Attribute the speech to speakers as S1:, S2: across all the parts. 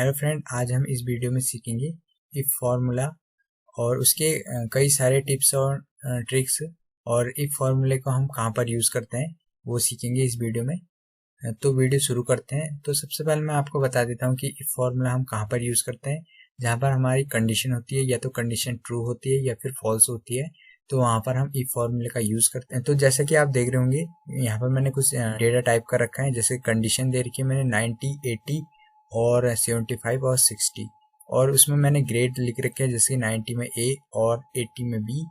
S1: Hello friend, आज हम इस वीडियो में सीखेंगे इफ फार्मूला और उसके कई सारे टिप्स और ट्रिक्स और इफ फार्मूले को हम कहाँ पर यूज़ करते हैं वो सीखेंगे इस वीडियो में। तो वीडियो शुरू करते हैं। तो सबसे पहले मैं आपको बता देता हूँ कि इफ फार्मूला हम कहाँ पर यूज़ करते हैं। जहाँ पर हमारी कंडीशन होती है, या तो कंडीशन ट्रू होती है या फिर फॉल्स होती है, तो वहाँ पर हम इफ फार्मूले का यूज़ करते हैं। तो जैसे कि आप देख रहे होंगे, यहाँ पर मैंने कुछ डेटा टाइप कर रखा है। जैसे कंडीशन दे रखी है मैंने 90, 80 और 75 और 60, और उसमें मैंने ग्रेड लिख रखे हैं, जैसे 90 में ए और 80 में बी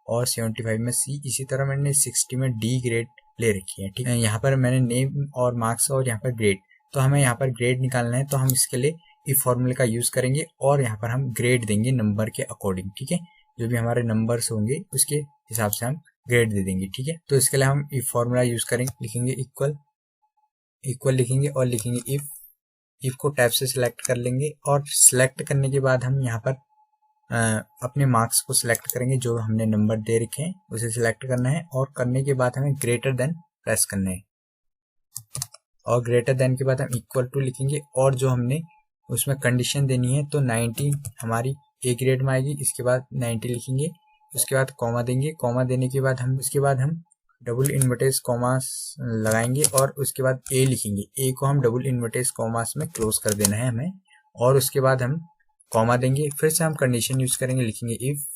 S1: और 75 में सी। इसी तरह मैंने 60 में डी ग्रेड ले रखी है। ठीक है, यहाँ पर मैंने नेम और मार्क्स और यहाँ पर ग्रेड। तो हमें यहाँ पर ग्रेड निकालना है, तो हम इसके लिए इफ फॉर्मूले का यूज करेंगे और यहाँ पर हम ग्रेड देंगे नंबर के अकॉर्डिंग। ठीक है, जो भी हमारे नंबर्स होंगे उसके हिसाब से हम ग्रेड दे देंगे। ठीक है, तो इसके लिए हम इफ फॉर्मूला यूज करेंगे, लिखेंगे इक्वल, इक्वल लिखेंगे और लिखेंगे इफ को टैब से सिलेक्ट कर लेंगे। और सिलेक्ट करने के बाद हम यहाँ पर अपने मार्क्स को सिलेक्ट करेंगे, जो हमने नंबर दे रखे हैं उसे सिलेक्ट करना है। और करने के बाद हमें ग्रेटर देन प्रेस करना है, और ग्रेटर देन के बाद हम इक्वल टू लिखेंगे। और जो हमने उसमें कंडीशन देनी है, तो 90 हमारी ए ग्रेड में आएगी, इसके बाद 90 लिखेंगे, उसके बाद कॉमा देंगे। कॉमा देने के बाद हम डबल इन्वर्टेस कॉमास लगाएंगे और उसके बाद ए लिखेंगे। ए को हम डबल इन्वर्टेस कॉमास में क्लोज कर देना है हमें, और उसके बाद हम कॉमा देंगे। फिर से हम कंडीशन यूज करेंगे, लिखेंगे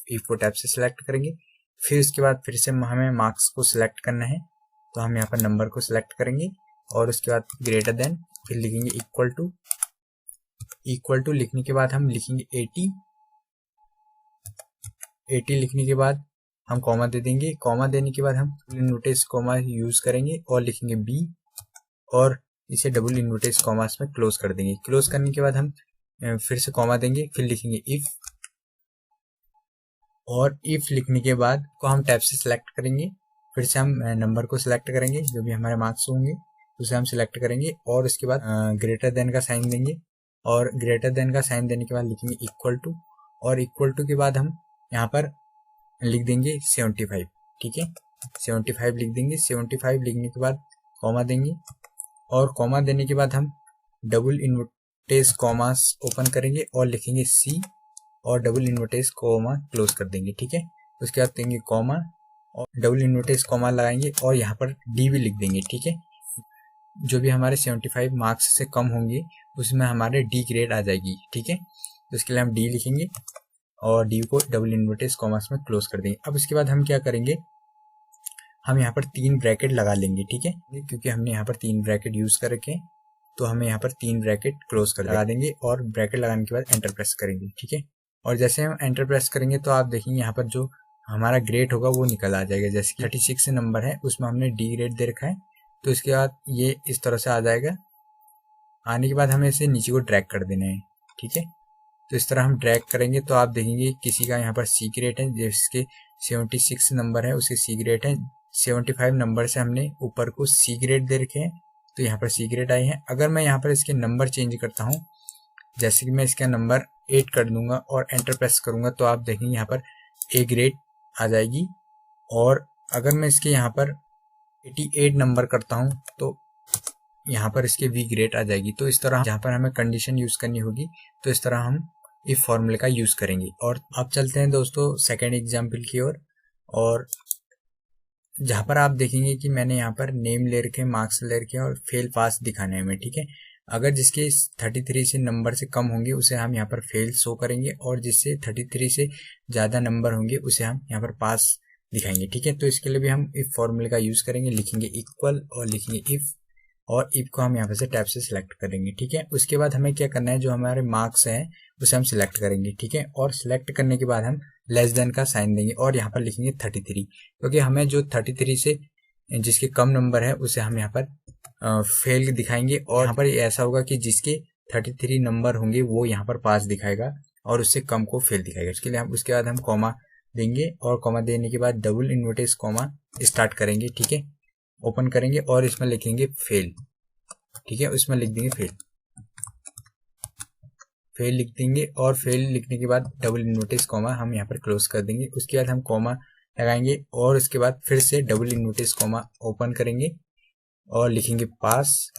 S1: इफ को टैब से सिलेक्ट करेंगे। फिर उसके बाद फिर से हमें मार्क्स को सिलेक्ट करना है, तो हम यहाँ पर नंबर को सिलेक्ट करेंगे और उसके बाद ग्रेटर देन, फिर लिखेंगे इक्वल टू। इक्वल टू लिखने के बाद हम लिखेंगे 80। 80 लिखने के बाद हम कॉमा दे देंगे। कॉमा देने के बाद हम इन्वर्टेस कॉमा यूज करेंगे और लिखेंगे बी, और इसे डबल इन्वर्टेस कॉमास में क्लोज कर देंगे। क्लोज करने के बाद हम फिर से कॉमा देंगे, फिर लिखेंगे इफ, और इफ लिखने के बाद को हम टैब से सिलेक्ट करेंगे। फिर से हम नंबर को सिलेक्ट करेंगे, जो भी हमारे मार्क्स होंगे उसे हम सिलेक्ट करेंगे, और उसके बाद ग्रेटर देन का साइन देंगे। और ग्रेटर देन का साइन देने के बाद लिखेंगे इक्वल टू, और इक्वल टू के बाद हम यहाँ पर लिख देंगे 75। ठीक है, 75 लिख देंगे। 75 लिखने के बाद कॉमा देंगे, और कॉमा देने के बाद हम डबल इन्वर्टेस कॉमास ओपन करेंगे और लिखेंगे सी, और डबल इन्वर्टेस कॉमा क्लोज कर देंगे। ठीक है, उसके बाद देंगे कॉमा और डबल इन्वर्टेस कॉमा लगाएंगे और यहाँ पर डी भी लिख देंगे। ठीक है, जो भी हमारे 75 मार्क्स से कम होंगे उसमें हमारे डी ग्रेड आ जाएगी। ठीक है, तो इसके लिए हम डी लिखेंगे और डी को डबल इन्वर्टेस कॉमास में क्लोज कर देंगे। अब उसके बाद हम क्या करेंगे, हम यहाँ पर 3 ब्रैकेट लगा लेंगे। ठीक है, क्योंकि हमने यहाँ पर 3 ब्रैकेट यूज कर रखे हैं, तो हमें यहाँ पर 3 ब्रैकेट क्लोज कर लगा देंगे, और ब्रैकेट लगाने के बाद एंटर प्रेस करेंगे। ठीक है, और जैसे हम एंटर प्रेस करेंगे तो आप देखेंगे यहाँ पर जो हमारा ग्रेड होगा वो निकल आ जाएगा। जैसे 36 नंबर है, उसमें हमने डी ग्रेड दे रखा है, तो इसके बाद ये इस तरह से आ जाएगा। आने के बाद हमें इसे नीचे को ड्रैग कर देना है। ठीक है, तो इस तरह हम ड्रैग करेंगे तो आप देखेंगे किसी का यहाँ पर सी ग्रेड है, जिसके 76 नंबर है उसके सी ग्रेड है। 75 नंबर से हमने ऊपर को सी ग्रेड दे रखे हैं, तो यहाँ पर सी ग्रेड आए हैं। अगर मैं यहाँ पर इसके नंबर चेंज करता हूँ, जैसे कि मैं इसका नंबर 8 कर दूंगा और एंटर प्रेस करूंगा, तो आप देखेंगे यहाँ पर ए ग्रेड आ जाएगी। और अगर मैं इसके यहाँ पर 88 नंबर करता हूँ, तो यहाँ पर इसके वी ग्रेड आ जाएगी। तो इस तरह जहाँ पर हमें कंडीशन यूज करनी होगी, तो इस तरह हम इफ फॉर्मूले का यूज करेंगे। और अब चलते हैं दोस्तों सेकेंड एग्जाम्पल की ओर, और जहाँ पर आप देखेंगे कि मैंने यहाँ पर नेम ले रखे, मार्क्स ले रखे और फेल पास दिखाने हमें। ठीक है, अगर जिसके 33 से नंबर से कम होंगे उसे हम यहाँ पर फेल शो करेंगे, और जिससे 33 से ज़्यादा नंबर होंगे उसे हम यहाँ पर पास दिखाएंगे। ठीक है, तो इसके लिए भी हम इफ फॉर्मूले का यूज करेंगे, लिखेंगे इक्वल और लिखेंगे इफ, और इफ को हम यहाँ पर से टैब से सिलेक्ट करेंगे। ठीक है, उसके बाद हमें क्या करना है, जो हमारे मार्क्स हैं उसे हम सिलेक्ट करेंगे। ठीक है, और सिलेक्ट करने के बाद हम लेस देन का साइन देंगे और यहाँ पर लिखेंगे 33, क्योंकि हमें जो 33 से जिसके कम नंबर है उसे हम यहाँ पर फेल दिखाएंगे। और यहाँ पर ऐसा होगा कि जिसके 33 नंबर होंगे वो यहाँ पर पास दिखाएगा और उससे कम को फेल दिखाएगा। इसके लिए हम उसके बाद हम कॉमा देंगे, और कॉमा देने के बाद डबल इन्वर्टेस कॉमा स्टार्ट करेंगे। ठीक है, ओपन करेंगे और इसमें लिखेंगे फेल। ठीक है, उसमें लिख देंगे फेल, फेल लिख देंगे, और फेल लिखने के बाद डबल इन्वर्टेस कॉमा हम यहाँ पर क्लोज कर देंगे। उसके बाद हम कॉमा लगाएंगे और उसके बाद फिर से डबल इन्वर्टेस कॉमा ओपन करेंगे और लिखेंगे पास,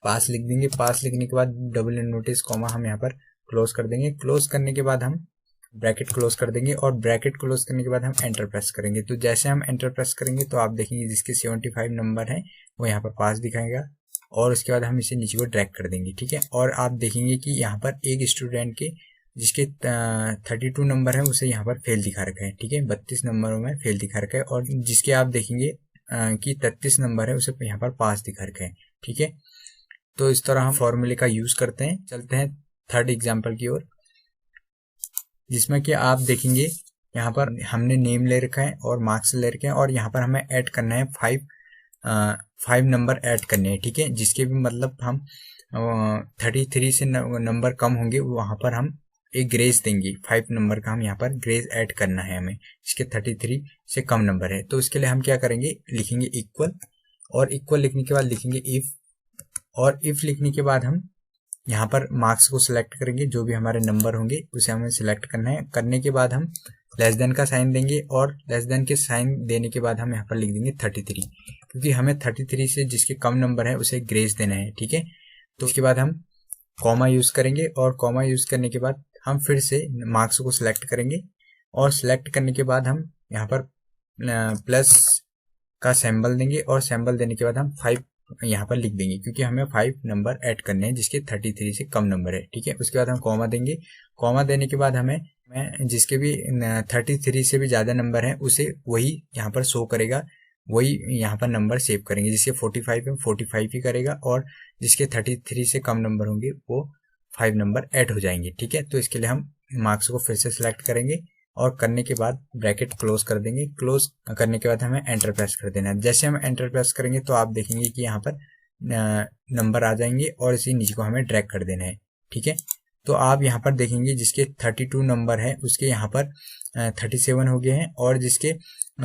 S1: पास लिख देंगे। पास लिखने के बाद डबल इन्वर्टेड कॉमा हम यहाँ पर क्लोज कर देंगे। क्लोज करने के बाद हम ब्रैकेट क्लोज कर देंगे और ब्रैकेट क्लोज करने के बाद हम एंटर प्रेस करेंगे। तो जैसे हम एंटर प्रेस करेंगे तो आप देखेंगे जिसके 75 नंबर है वो यहाँ पर पास दिखाएगा और उसके बाद हम इसे नीचे को ड्रैग कर देंगे, ठीक है। और आप देखेंगे कि यहाँ पर एक स्टूडेंट के जिसके 32 नंबर है उसे यहाँ पर फेल दिखा रखा है, ठीक है। 32 नंबरों में फेल दिखा रखा है और जिसके आप देखेंगे कि 33 नंबर है उसे यहाँ पर पास दिखा रखा है, ठीक है। तो इस तरह हम फॉर्मूले का यूज करते हैं। चलते हैं थर्ड एग्जाम्पल की ओर, जिसमें कि आप देखेंगे यहाँ पर हमने नेम ले रखा है और मार्क्स ले रखे हैं और यहाँ पर हमें ऐड करना है 5 नंबर ऐड करने हैं, ठीक है। जिसके भी मतलब हम 33 से नंबर कम होंगे वहां पर हम एक ग्रेस देंगे। 5 नंबर का हम यहाँ पर ग्रेस ऐड करना है हमें, इसके 33 से कम नंबर है। तो इसके लिए हम क्या करेंगे, लिखेंगे इक्वल और इक्वल लिखने के बाद लिखेंगे इफ, और इफ लिखने के बाद हम यहाँ पर मार्क्स को सिलेक्ट करेंगे, जो भी हमारे नंबर होंगे उसे हमें सिलेक्ट करना है। करने के बाद हम लेस देन का साइन देंगे और लेस देन के साइन देने के बाद हम यहाँ पर लिख देंगे 33, क्योंकि हमें 33 से जिसके कम नंबर है उसे ग्रेस देना है, ठीक है। तो उसके बाद हम कॉमा यूज करेंगे और कॉमा यूज करने के बाद हम फिर से मार्क्स को सिलेक्ट करेंगे और सिलेक्ट करने के बाद हम यहाँ पर प्लस का सिंबल देंगे और सिंबल देने के बाद हम 5 यहाँ पर लिख देंगे, क्योंकि हमें 5 नंबर ऐड करने हैं जिसके 33 से कम नंबर है, ठीक है। उसके बाद हम कॉमा देंगे। कॉमा देने के बाद हमें जिसके भी 33 से भी ज्यादा नंबर है उसे वही यहाँ पर शो करेगा, वही यहाँ पर नंबर सेव करेंगे। जिसके 45 है 45 ही करेगा और जिसके 33 से कम नंबर होंगे वो 5 नंबर ऐड हो जाएंगे, ठीक है। तो इसके लिए हम मार्क्स को फिर से सिलेक्ट करेंगे और करने के बाद ब्रैकेट क्लोज कर देंगे। क्लोज करने के बाद हमें एंटर प्रेस कर देना है। जैसे हम एंटर प्रेस करेंगे तो आप देखेंगे कि यहाँ पर नंबर आ जाएंगे और इसी नीचे को हमें ड्रैग कर देना है, ठीक है। तो आप यहाँ पर देखेंगे जिसके 32 नंबर है उसके यहाँ पर 37 हो गए हैं और जिसके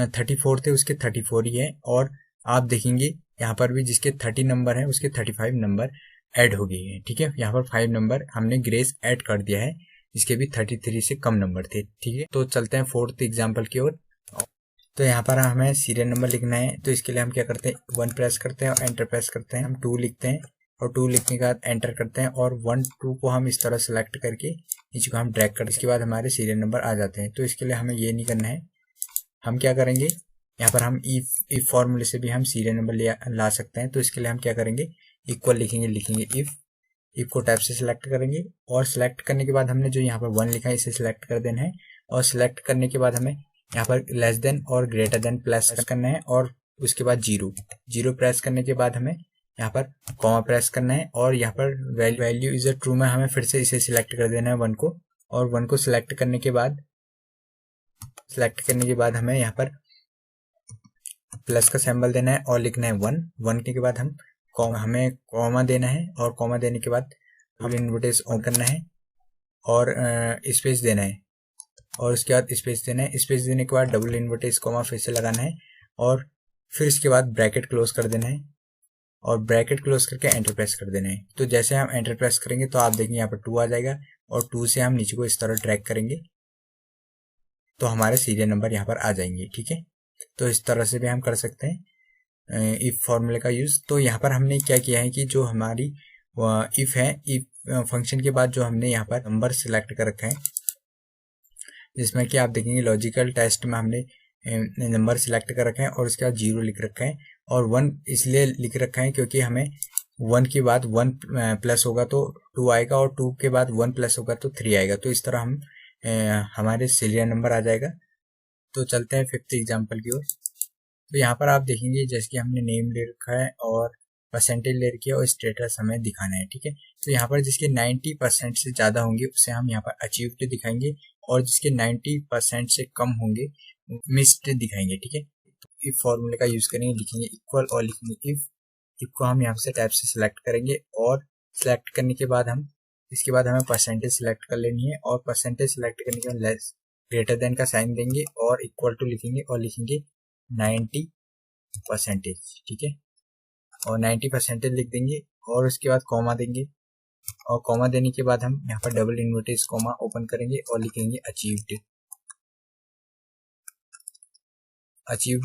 S1: 34 थे उसके 34 ही है। और आप देखेंगे यहाँ पर भी जिसके 30 नंबर है उसके 35 नंबर ऐड हो गए हैं, ठीक है। यहाँ पर 5 नंबर हमने ग्रेस ऐड कर दिया है, इसके भी 33 से कम नंबर थे, ठीक है। तो चलते हैं फोर्थ एग्जाम्पल की ओर। तो यहाँ पर हमें सीरियल नंबर लिखना है। तो इसके लिए हम क्या करते हैं, 1 प्रेस करते हैं और एंटर प्रेस करते हैं। हम 2 लिखते हैं और 2 लिखने के बाद एंटर करते हैं और 1 2 को हम इस तरह सेलेक्ट करके नीचे को हम ड्रैग करते हैं। इसके बाद हमारे सीरियल नंबर आ जाते हैं। तो इसके लिए हमें ये नहीं करना है। हम क्या करेंगे, यहाँ पर हम इफ फॉर्मूले से भी हम सीरियल नंबर ला सकते हैं। तो इसके लिए हम क्या करेंगे, इक्वल लिखेंगे इफ को टैब से सिलेक्ट करेंगे और सिलेक्ट करने के बाद हमने जो यहाँ पर 1 लिखा है इसे सिलेक्ट कर देना है और सिलेक्ट करने के बाद हमें यहाँ पर लेस देन और ग्रेटर देन प्लस करना है और उसके बाद 0 प्रेस करने के बाद हमें यहाँ पर कॉमा प्रेस करना है और यहाँ पर वैल्यू इज अ ट्रू में हमें फिर से इसे सिलेक्ट कर देना है 1 को। और 1 को सिलेक्ट करने के बाद हमें यहाँ पर प्लस का सिंबल देना है और लिखना है 1 के बाद हमें कॉमा देना है और कॉमा देने के बाद हम इन्वर्टेड ऑन करना है और स्पेस देना है और उसके बाद स्पेस देना है। स्पेस देने के बाद डबल इन्वर्टेड कॉमा फिर से लगाना है और फिर इसके बाद ब्रैकेट क्लोज कर देना है और ब्रैकेट क्लोज करके एंटर प्रेस कर देना है। तो जैसे हम एंटर प्रेस करेंगे तो आप देखेंगे यहाँ पर 2 आ जाएगा और 2 से हम नीचे को इस तरह ड्रैग करेंगे तो हमारे सीरियल नंबर यहाँ पर आ जाएंगे, ठीक है। तो इस तरह से भी हम कर सकते हैं इफ फॉर्मूले का यूज। तो यहाँ पर हमने क्या किया है कि जो हमारी इफ है, इफ फंक्शन के बाद जो हमने यहाँ पर नंबर सिलेक्ट कर रखा है, जिसमें कि आप देखेंगे लॉजिकल टेस्ट में हमने नंबर सिलेक्ट कर रखा है और उसके बाद 0 लिख रखा है और 1 इसलिए लिख रखा है क्योंकि हमें 1 के बाद 1 प्लस होगा तो 2 आएगा और 2 के बाद 1 प्लस होगा तो 3 आएगा। तो इस तरह हम हमारे सीरियल नंबर आ जाएगा। तो चलते हैं 5th एग्जाम्पल की ओर। तो यहाँ पर आप देखेंगे जैसे कि हमने नेम ले रखा है और परसेंटेज ले रखी है और स्टेटस हमें दिखाना है, ठीक है। तो यहाँ पर जिसके 90% से ज़्यादा होंगे उसे हम यहाँ पर अचीव्ड दिखाएंगे और जिसके 90% से कम होंगे मिस्ड दिखाएंगे, ठीक है। तो इफ फॉर्मूले का यूज करेंगे, लिखेंगे इक्वल और लिखेंगे इफ को हम यहाँ से टैब से सिलेक्ट करेंगे और सिलेक्ट करने के बाद इसके बाद हमें परसेंटेज सिलेक्ट कर लेनी है और परसेंटेज सिलेक्ट करने के बाद लेस ग्रेटर देन का साइन देंगे और इक्वल टू लिखेंगे और लिखेंगे 90%, ठीक है। और 90% लिख देंगे और उसके बाद कॉमा देंगे और कॉमा देने के बाद हम यहाँ पर डबल इन्वर्टेड कॉमा ओपन करेंगे और लिखेंगे अचीव्ड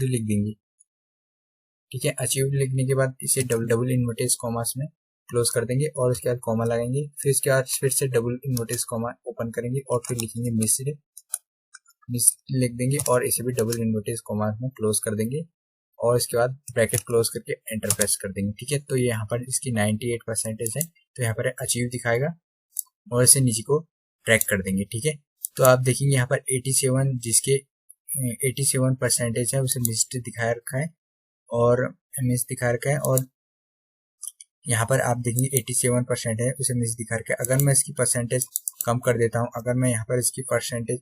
S1: लिख देंगे, ठीक है। अचीव्ड लिखने के बाद इसे डबल इन्वर्टेड कॉमास में क्लोज कर देंगे और उसके बाद कॉमा लगाएंगे, फिर उसके बाद फिर से डबल इन्वर्टेड कॉमा ओपन करेंगे और फिर लिखेंगे मिस्ड लिख देंगे और इसे भी डबल इन्वर्टेड कॉमा में क्लोज कर देंगे और इसके बाद ब्रैकेट क्लोज करके एंटर प्रेस कर देंगे। ठीक है, तो ये यहाँ पर इसकी 98% है, तो यहाँ पर अचीव दिखाएगा और इसे नीचे को ट्रैक कर देंगे। ठीक है, तो आप देखेंगे यहाँ पर 87 जिसके 87% है उसे मिस्ड दिखा रखा है और मिस दिखा रखा है, और यहाँ पर आप देखेंगे 87% है उसे मिस दिखा रखा है। अगर मैं इसकी परसेंटेज कम कर देता हूँ, अगर मैं यहाँ पर इसकी परसेंटेज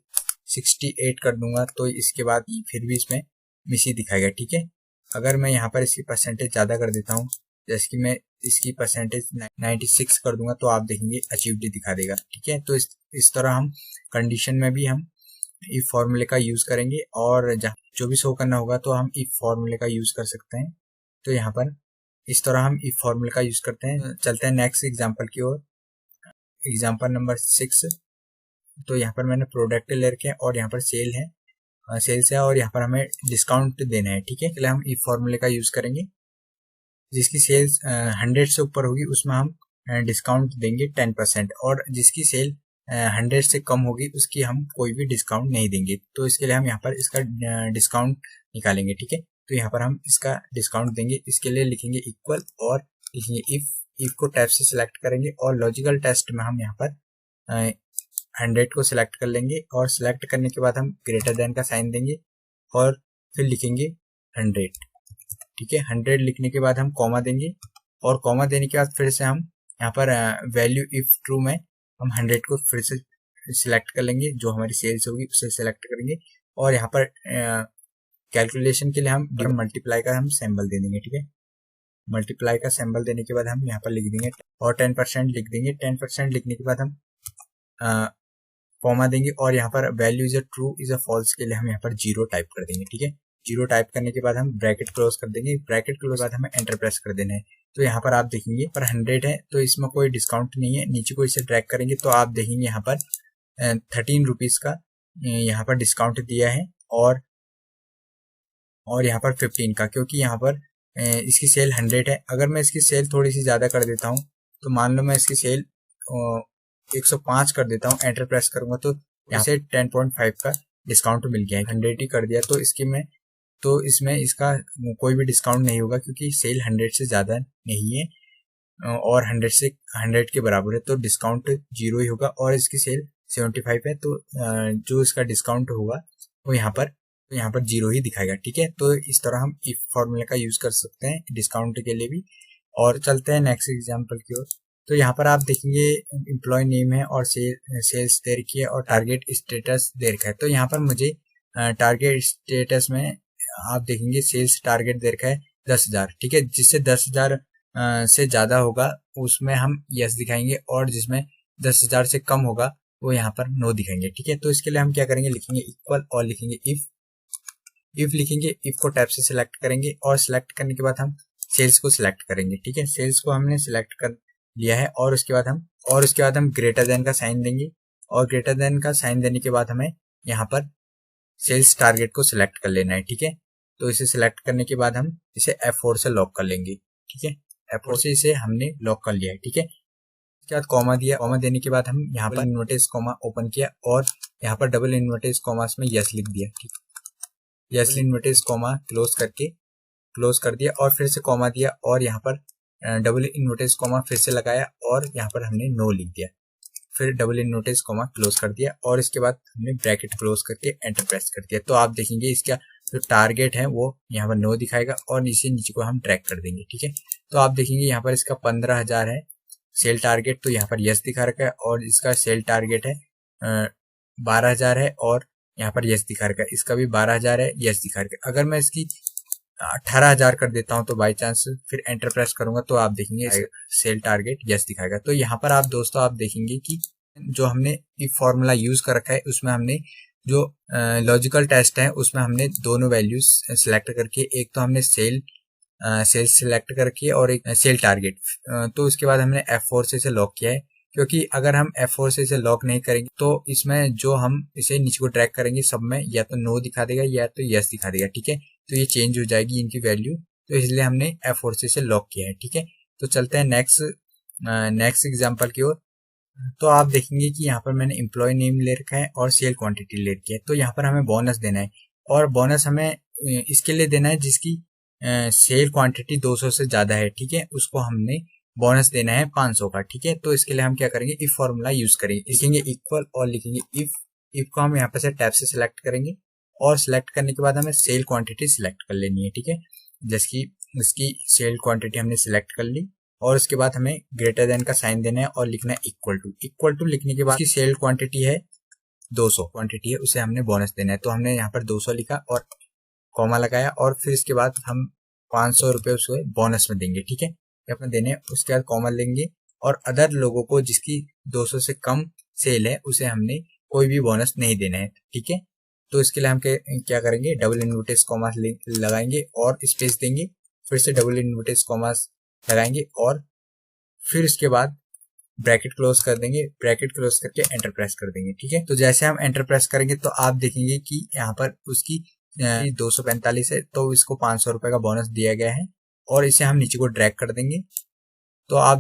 S1: 68 कर दूंगा तो इसके बाद फिर भी इसमें मिस ही दिखाएगा। ठीक है, अगर मैं यहाँ पर इसकी परसेंटेज ज़्यादा कर देता हूँ, जैसे कि मैं इसकी परसेंटेज 96 कर दूंगा, तो आप देखेंगे अचीव्ड दिखा देगा। ठीक है, तो इस तरह हम कंडीशन में भी हम इफ फॉर्मूले का यूज करेंगे और जो भी शो करना होगा तो हम इफ फॉर्मूले का यूज कर सकते हैं। तो यहाँ पर इस तरह हम इफ फॉर्मूले का यूज करते हैं। चलते हैं नेक्स्ट एग्जांपल की ओर, एग्जांपल नंबर 6। तो यहाँ पर मैंने प्रोडक्ट ले रखे हैं और यहाँ पर सेल्स है और यहाँ पर हमें डिस्काउंट देना है। ठीक है, इसलिए हम इफ फॉर्मूले का यूज करेंगे। जिसकी सेल्स 100 से ऊपर होगी उसमें हम डिस्काउंट देंगे 10% और जिसकी सेल 100 से कम होगी उसकी हम कोई भी डिस्काउंट नहीं देंगे। तो इसके लिए हम यहाँ पर इसका डिस्काउंट निकालेंगे। ठीक है, तो यहाँ पर हम इसका डिस्काउंट देंगे, इसके लिए लिखेंगे इक्वल और लिखेंगे इफ को टैब से सिलेक्ट करेंगे और लॉजिकल टेस्ट में हम यहाँ पर 100 को सिलेक्ट कर लेंगे और सिलेक्ट करने के बाद हम ग्रेटर देन का साइन देंगे और फिर लिखेंगे 100। ठीक है, 100 लिखने के बाद हम कॉमा देंगे और कॉमा देने के बाद फिर से हम यहाँ पर वैल्यू इफ ट्रू में हम 100 को फिर से सिलेक्ट कर लेंगे, जो हमारी सेल्स होगी उसे सिलेक्ट करेंगे और यहाँ पर कैलकुलेशन के लिए हम मल्टीप्लाई का हम सिंबल दे देंगे। ठीक है, मल्टीप्लाई का सिंबल देने के बाद हम यहाँ पर लिख देंगे और 10% लिख देंगे। 10% लिखने के बाद हम कॉमा देंगे और यहाँ पर value is a true is a false के लिए हम यहाँ पर 0 टाइप कर देंगे। ठीक है, 0 टाइप करने के बाद हम ब्रैकेट क्लोज कर देंगे। ब्रैकेट क्लोज के बाद हमें एंटर प्रेस कर देना है। तो यहाँ पर आप देखेंगे पर 100 है तो इसमें कोई डिस्काउंट नहीं है। नीचे को इसे ड्रैग करेंगे तो आप देखेंगे यहाँ पर 13 रुपीज का यहाँ पर डिस्काउंट दिया है और यहाँ पर 15 का, क्योंकि यहाँ पर इसकी सेल 100 है। अगर मैं इसकी सेल थोड़ी सी ज्यादा कर देता हूँ, तो मान लो मैं इसकी सेल 105 कर देता हूँ, एंटर प्रेस करूंगा तो यहाँ से 10.5 का डिस्काउंट मिल गया है। 100 ही कर दिया तो इसमें इसका कोई भी डिस्काउंट नहीं होगा क्योंकि सेल 100 से ज्यादा नहीं है और 100 के बराबर है, तो डिस्काउंट 0 ही होगा और इसकी सेल 75 है तो जो इसका डिस्काउंट होगा वो यहाँ पर 0 ही दिखाएगा। ठीक है, तो इस तरह हम इफ फॉर्मूले का यूज कर सकते हैं डिस्काउंट के लिए भी। और चलते हैं नेक्स्ट एग्जांपल की ओर। तो यहाँ पर आप देखेंगे एम्प्लॉय नेम है और सेल्स दे रखी है और टारगेट स्टेटस दे रखा है। तो यहाँ पर मुझे टारगेट स्टेटस में आप देखेंगे सेल्स टारगेट दे रखा है 10,000। ठीक है, जिससे 10,000 से ज्यादा होगा उसमें हम यस दिखाएंगे और जिसमें 10,000 से कम होगा वो यहाँ पर नो दिखाएंगे। ठीक है, तो इसके लिए हम क्या करेंगे, लिखेंगे इक्वल और लिखेंगे इफ लिखेंगे, इफ को टैब से सिलेक्ट करेंगे और सिलेक्ट करने के बाद हम सेल्स को सिलेक्ट करेंगे। ठीक है, सेल्स को हमने सिलेक्ट कर लिया है और उसके बाद हम ग्रेटर देन का साइन देंगे और ग्रेटर देन का साइन देने के बाद हमें यहाँ पर सेल्स टारगेट को सिलेक्ट कर लेना है। ठीक है, तो इसे सिलेक्ट करने के बाद हम इसे F4 से लॉक कर लेंगे। ठीक है, F4 से इसे हमने लॉक कर लिया है। ठीक है, उसके बाद कॉमा दिया, कॉमा देने के बाद हम यहाँ पर इन्वर्टेड कॉमा ओपन किया और यहाँ पर डबल इन्वर्टेड कॉमास में यस लिख दिया। ठीक है, यस इन्वर्टेड कॉमा क्लोज कर दिया और फिर से कॉमा दिया और यहाँ पर डबल इन्वर्टेड कॉमा फिर से लगाया और यहाँ पर हमने नो लिख दिया, फिर डबल इन्वर्टेड कॉमा क्लोज कर दिया और इसके बाद हमने ब्रैकेट क्लोज करके एंटर प्रेस कर दिया। तो आप देखेंगे इसका जो टारगेट है वो यहाँ पर नो दिखाएगा और नीचे को हम ट्रैक कर देंगे। ठीक है, तो आप देखेंगे यहाँ पर इसका 15,000 है सेल टारगेट, तो यहाँ पर यस दिखा रखा है और इसका सेल टारगेट है 12,000 है और यहाँ पर यस दिखा रखा है, इसका भी 12,000 है, यस दिखा रखा है। अगर मैं इसकी 18,000 कर देता हूं तो बाई चांस फिर एंटर प्रेस करूंगा तो आप देखेंगे सेल टारगेट यस दिखाएगा। तो यहाँ पर आप दोस्तों आप देखेंगे कि जो हमने इफ फॉर्मूला यूज कर रखा है उसमें हमने जो लॉजिकल टेस्ट है उसमें हमने दोनों वैल्यूज सिलेक्ट करके, एक तो हमने सेल सिलेक्ट करके और एक सेल टारगेट, तो उसके बाद हमने F4 से इसे लॉक किया है, क्योंकि अगर हम F4 से इसे लॉक नहीं करेंगे तो इसमें जो हम इसे नीचे को ड्रैग करेंगे सब में या तो नो दिखा देगा या तो यस दिखा देगा। ठीक है, तो ये चेंज हो जाएगी इनकी वैल्यू, तो इसलिए हमने F4 से इसे लॉक किया है। ठीक है, तो चलते हैं नेक्स्ट नेक्स्ट एग्जांपल की ओर। तो आप देखेंगे कि यहाँ पर मैंने एम्प्लॉय नेम ले रखा है और सेल क्वांटिटी ले रखी है। तो यहाँ पर हमें बोनस देना है और बोनस हमें इसके लिए देना है जिसकी सेल क्वांटिटी 200 से ज्यादा है, ठीक है, उसको हमने बोनस देना है 500 का, ठीक है। तो इसके लिए हम क्या करेंगे, इफ फॉर्मूला यूज करेंगे, लिखेंगे इक्वल और लिखेंगे इफ को हम यहाँ पर से टैब से सिलेक्ट करेंगे और सिलेक्ट करने के बाद हमें सेल क्वांटिटी सिलेक्ट कर लेनी है, ठीक है। जैसे कि इसकी सेल क्वांटिटी हमने सिलेक्ट कर ली और उसके बाद हमें ग्रेटर देन का साइन देना है और लिखना है इक्वल टू लिखने के बाद इसकी सेल क्वांटिटी है 200 क्वांटिटी है, उसे हमने बोनस देना है। तो हमने यहाँ पर 200 लिखा और कॉमा लगाया और फिर इसके बाद हम 500 रुपए उसको बोनस में देंगे, ठीक है, ये अपने देने। उसके बाद कॉमा लेंगे और अदर लोगों को जिसकी 200 से कम सेल है उसे हमने कोई भी बोनस नहीं देना है, ठीक है। तो इसके लिए हम क्या करेंगे, डबल इनवर्टेड कॉमा लगाएंगे और स्पेस देंगे, फिर से डबल इनवर्टेड कॉमा लगाएंगे और फिर इसके बाद ब्रैकेट क्लोज कर देंगे, ब्रैकेट क्लोज करके एंटर प्रेस कर देंगे, ठीक है। तो जैसे हम एंटर प्रेस करेंगे तो आप देखेंगे कि यहाँ पर उसकी 245 है, तो इसको 500 रुपए का बोनस दिया गया है और इसे हम नीचे को ड्रैग कर देंगे। तो आप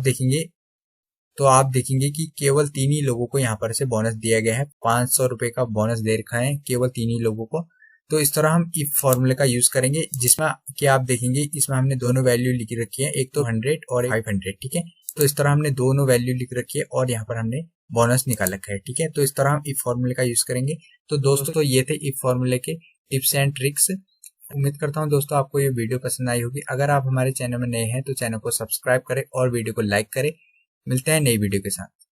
S1: देखेंगे कि केवल 3 ही लोगों को यहाँ पर से बोनस दिया गया है, 500 रुपए का बोनस दे रखा है केवल 3 ही लोगों को। तो इस तरह हम इफ फॉर्मूले का यूज करेंगे जिसमें कि आप देखेंगे इसमें हमने दोनों वैल्यू लिख रखी है, एक तो 100 और एक 500, ठीक है। तो इस तरह हमने दोनों वैल्यू लिख रखी है और यहाँ पर हमने बोनस निकाल रखा है, ठीक है। तो इस तरह हम इफ फॉर्मूले का यूज करेंगे। तो दोस्तों ये थे इफ फॉर्मूले के टिप्स एंड ट्रिक्स। उम्मीद करता हूँ दोस्तों आपको ये वीडियो पसंद आई होगी। अगर आप हमारे चैनल में नए हैं तो चैनल को सब्सक्राइब करें और वीडियो को लाइक करें। मिलते हैं नई वीडियो के साथ।